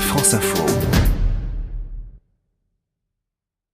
France Info.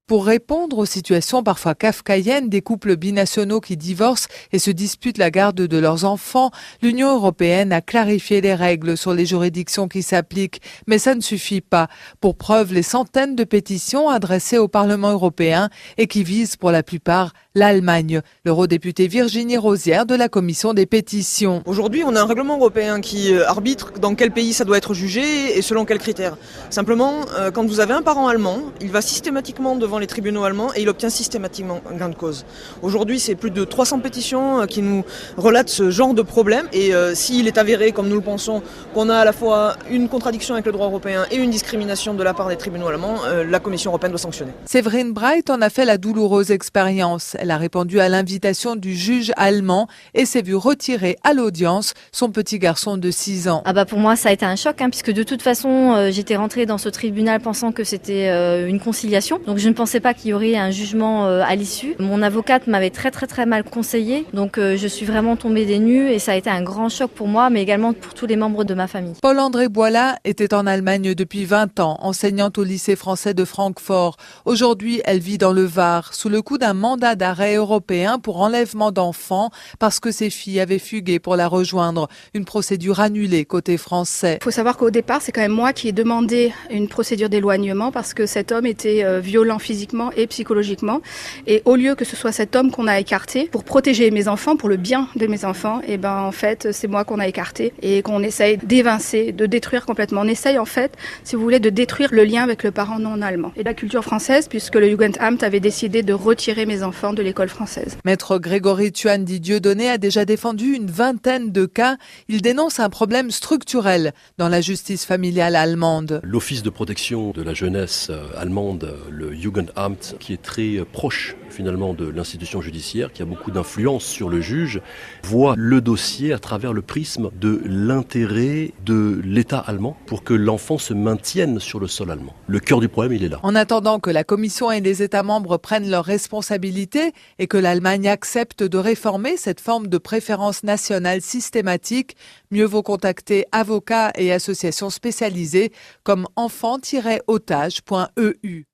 Pour répondre aux situations parfois kafkaïennes des couples binationaux qui divorcent et se disputent la garde de leurs enfants, l'Union européenne a clarifié les règles sur les juridictions qui s'appliquent. Mais ça ne suffit pas. Pour preuve, les centaines de pétitions adressées au Parlement européen et qui visent pour la plupart l'Allemagne. L'eurodéputée Virginie Rosière de la Commission des pétitions. Aujourd'hui, on a un règlement européen qui arbitre dans quel pays ça doit être jugé et selon quels critères. Simplement, quand vous avez un parent allemand, il va systématiquement devant les tribunaux allemands et il obtient systématiquement un gain de cause. Aujourd'hui, c'est plus de 300 pétitions qui nous relatent ce genre de problème et s'il est avéré, comme nous le pensons, qu'on a à la fois une contradiction avec le droit européen et une discrimination de la part des tribunaux allemands, la Commission européenne doit sanctionner. Séverine Bright en a fait la douloureuse expérience. Elle a répondu à l'invitation du juge allemand et s'est vue retirer à l'audience son petit garçon de 6 ans. Pour moi, ça a été un choc, puisque de toute façon, j'étais rentrée dans ce tribunal pensant que c'était une conciliation. Donc je ne pensais pas qu'il y aurait un jugement à l'issue. Mon avocate m'avait très mal conseillé, donc je suis vraiment tombée des nues et ça a été un grand choc pour moi, mais également pour tous les membres de ma famille. Paul-André Boila était en Allemagne depuis 20 ans, enseignante au lycée français de Francfort. Aujourd'hui, elle vit dans le Var, sous le coup d'un mandat d'arrêt européen pour enlèvement d'enfants parce que ses filles avaient fugué pour la rejoindre. Une procédure annulée côté français. Il faut savoir qu'au départ, c'est quand même moi qui ai demandé une procédure d'éloignement parce que cet homme était violent physiquement et psychologiquement. Et au lieu que ce soit cet homme qu'on a écarté pour protéger mes enfants, pour le bien de mes enfants, en fait, c'est moi qu'on a écarté et qu'on essaye d'évincer, de détruire complètement. On essaye en fait, si vous voulez, de détruire le lien avec le parent non allemand. Et la culture française, puisque le Jugendamt avait décidé de retirer mes enfants de l'école française. Maître Grégory Dieudonné a déjà défendu une vingtaine de cas. Il dénonce un problème structurel dans la justice familiale allemande. L'Office de protection de la jeunesse allemande, le Jugendamt, qui est très proche finalement de l'institution judiciaire, qui a beaucoup d'influence sur le juge, voit le dossier à travers le prisme de l'intérêt de l'État allemand pour que l'enfant se maintienne sur le sol allemand. Le cœur du problème, il est là. En attendant que la Commission et les États membres prennent leurs responsabilités et que l'Allemagne accepte de réformer cette forme de préférence nationale systématique, mieux vaut contacter avocats et associations spécialisées comme enfants-otages.eu.